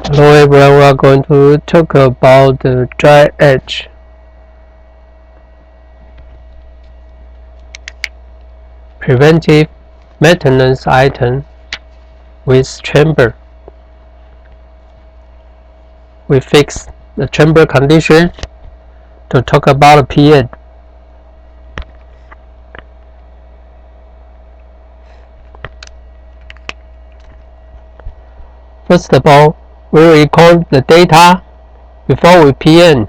Hello everyone, we are going to talk about the dry etch. Preventive maintenance item with chamber. We fix the chamber condition to talk about PM. First of all, we record the data before we PM.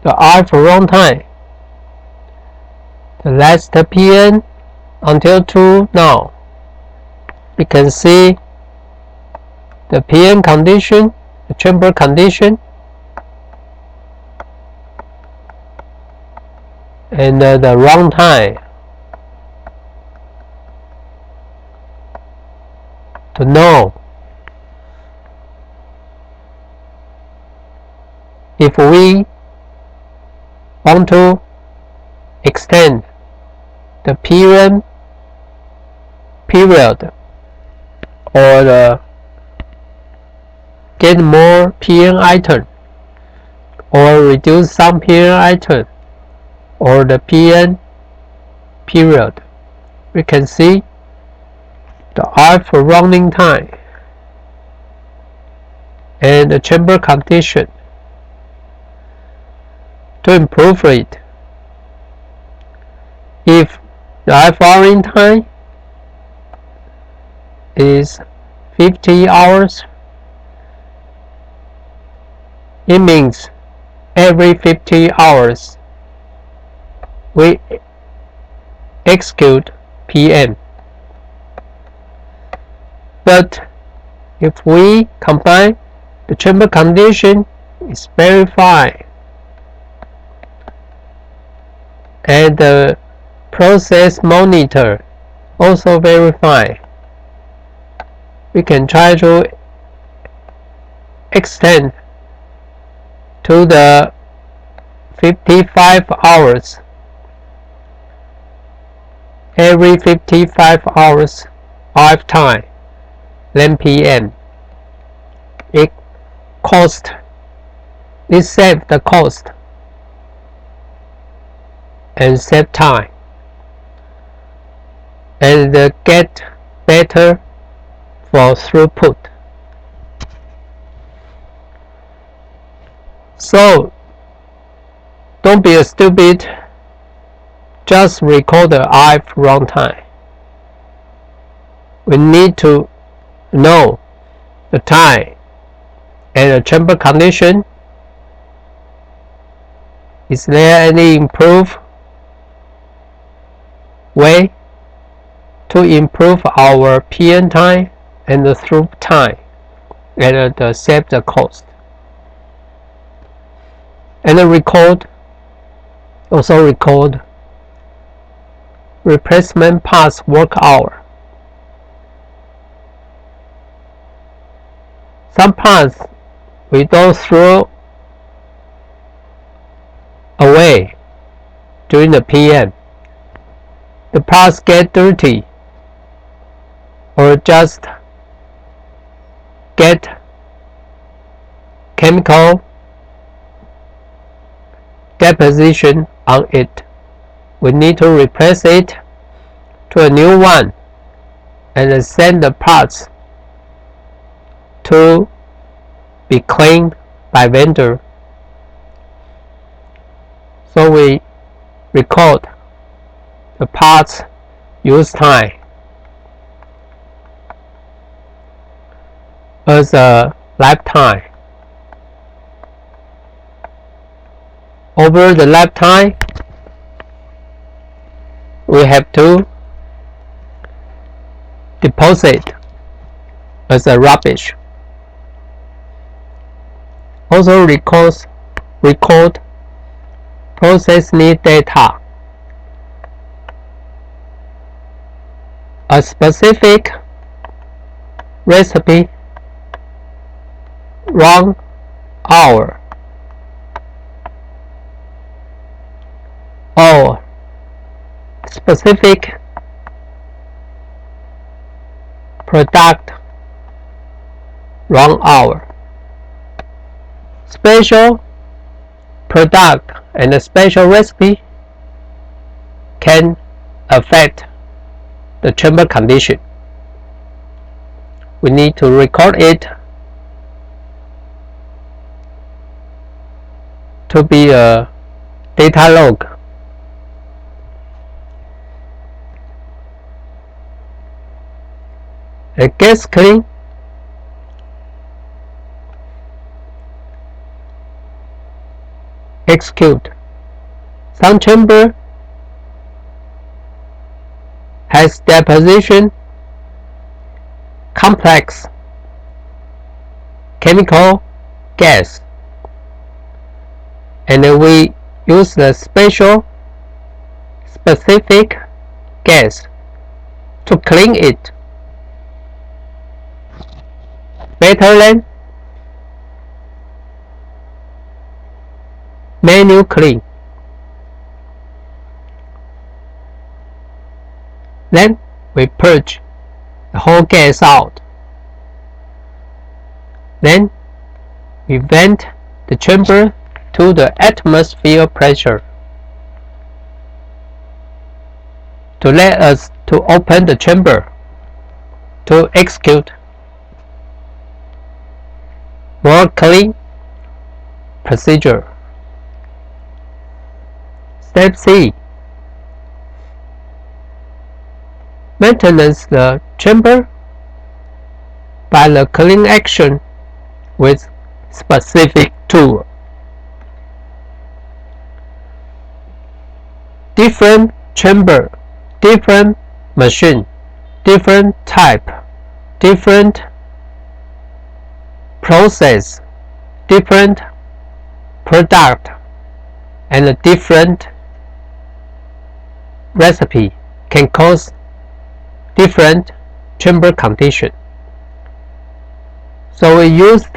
The R for runtime. The last PM until to now. You can see the PM condition, the chamber condition, and the runtime. To know if we want to extend the PM period or get more PM item or reduce some PM item or the PM period, we can see the R for running time and the chamber condition. To improve it, if the F running time is 50 hours, it means every 50 hours we execute PM. But if we combine the chamber condition is verified and the process monitor also verified, we can try to extend to the 55 hours. Every 55 hours 5 times then PM. It saves the cost and save time and get better for throughput. So don't be stupid, just record the IF runtime. We need to know the time and the chamber condition. Is there any improved way to improve our PM time and the throughput time and save the cost? And also record replacement parts work hour. Some parts we don't throw away during the PM. The parts get dirty or just get chemical deposition on it. We need to replace it to a new one and send the parts to be cleaned by vendor. So we record the parts use time as a lifetime. Over the lifetime, we have to deposit as a rubbish. Also record process need data. A specific recipe run hour or specific product run hour. Special product and a special recipe can affect the chamber condition. We need to record it to be a data log. A gas clean execute. Some chamber has deposition complex chemical gas, and we use the specific gas to clean it better than manual clean. Then we purge the whole gas out. Then we vent the chamber to the atmosphere pressure to let us to open the chamber to execute more clean procedure. Step C. Maintenance the chamber by the clean action with specific tool. Different chamber, different machine, different type, different process, different product, and a different recipe can cause different chamber condition. So we used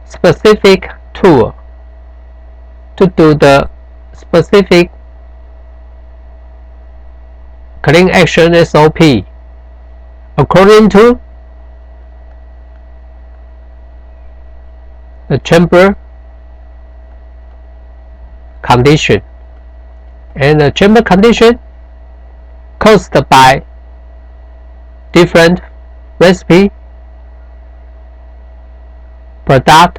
specific tool to do the specific clean action SOP according to the chamber condition, and the chamber condition caused by different recipe, product,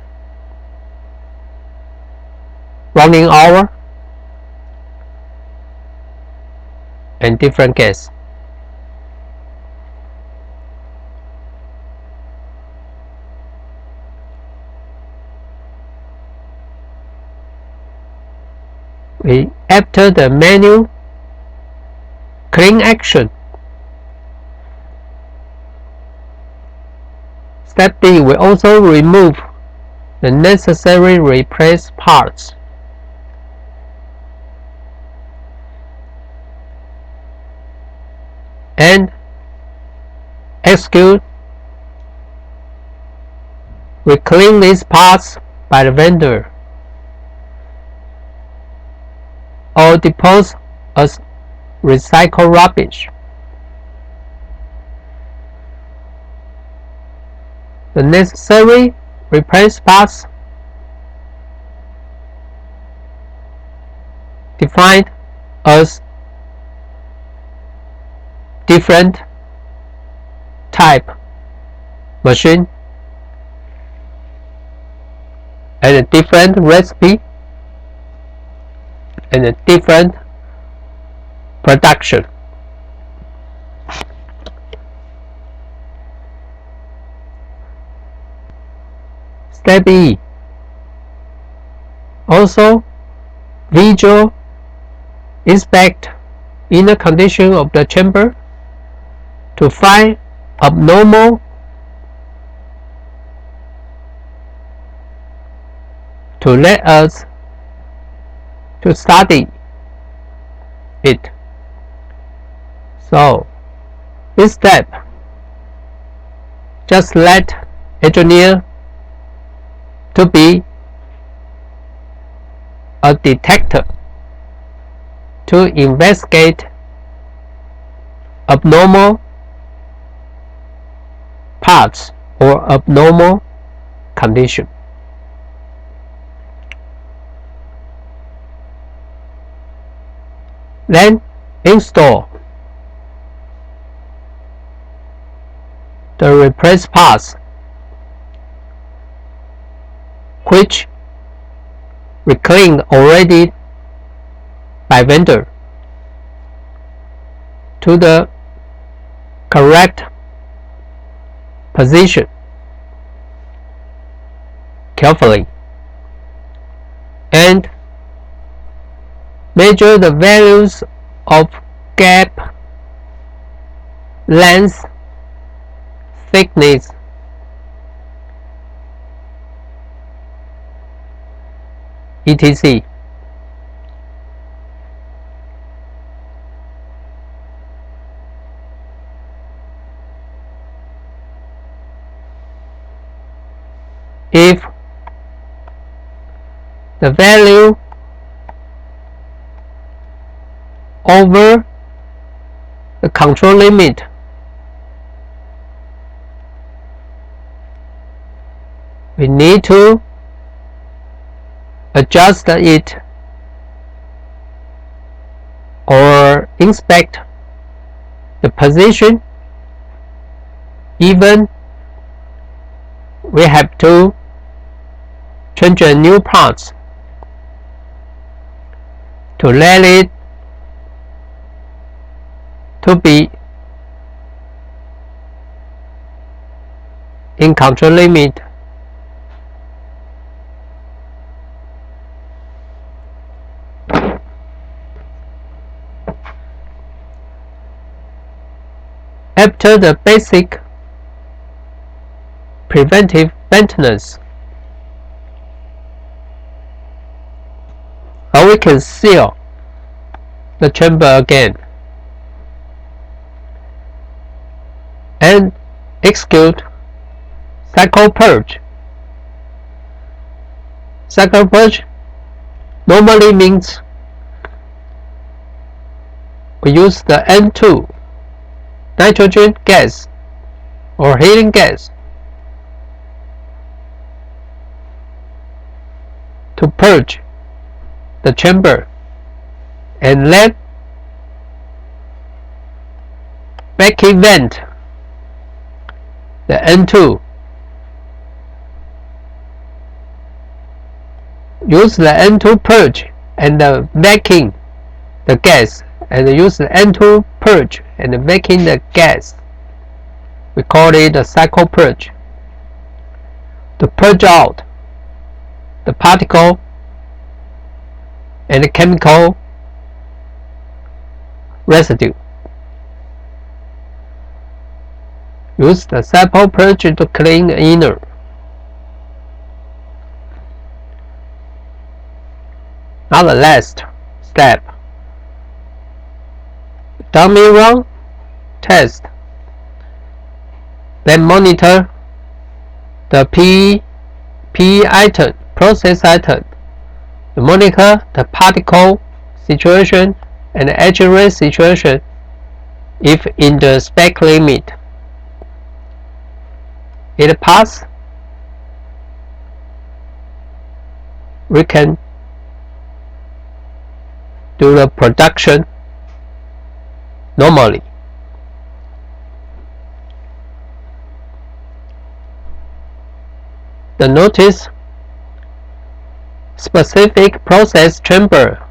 running hour, and different gas. After the manual clean action, Step B, we also remove the necessary replaced parts. And execute. We clean these parts by the vendor or dispose as recycled rubbish. The necessary replaced parts defined as different type machine and a different recipe and a different production. Step E, also visual inspect inner condition of the chamber to find abnormal to let us to study it. So this step just let engineer to be a detector to investigate abnormal parts or abnormal condition. Then install the replaced parts, which we cleaned already by vendor, to the correct position carefully, and measure the values of gap, length, thickness, etc. If the value over the control limit we need to adjust it or inspect the position. Even we have to change a new parts to let it to be in control limit. After the basic preventive maintenance, we can seal the chamber again and execute cycle purge. Cycle purge normally means we use the N2 nitrogen gas or helium gas to purge the chamber and let vacuum vent the N2. Use the N2 purge and vacuum the gas, and use the N2 purge and vacuum the gas. We call it a cycle purge to purge out the particle and the chemical residue. Use the cycle purge to clean the inner. Now the last step, dummy run test. Then monitor the P item, process item. You monitor the particle situation and the etch rate situation if in the spec limit. It pass, we can do the production normally. The notice specific process chamber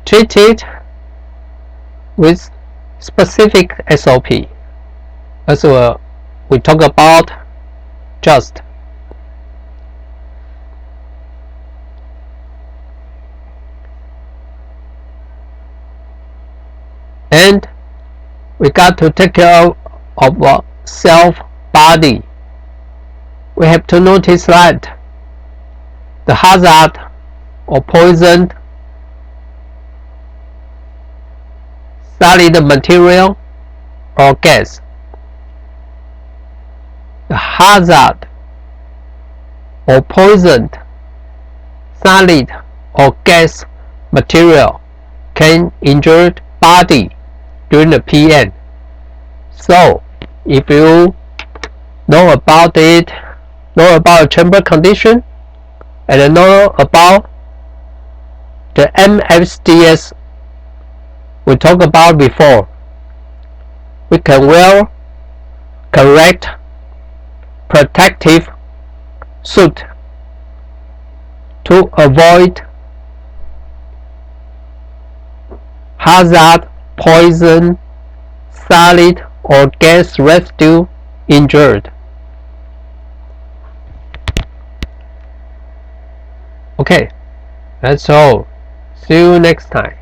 treated with specific SOP, as we talk about just. And we got to take care of self body. We have to notice that the hazard or poison, solid material or gas. The hazard or poisoned solid or gas material can injure body during the PM. So if you know about it, know about chamber condition, and know about the MFDS we talked about before. We can wear correct protective suit to avoid hazard, poison, solid or gas residue injured. Okay, that's all. See you next time.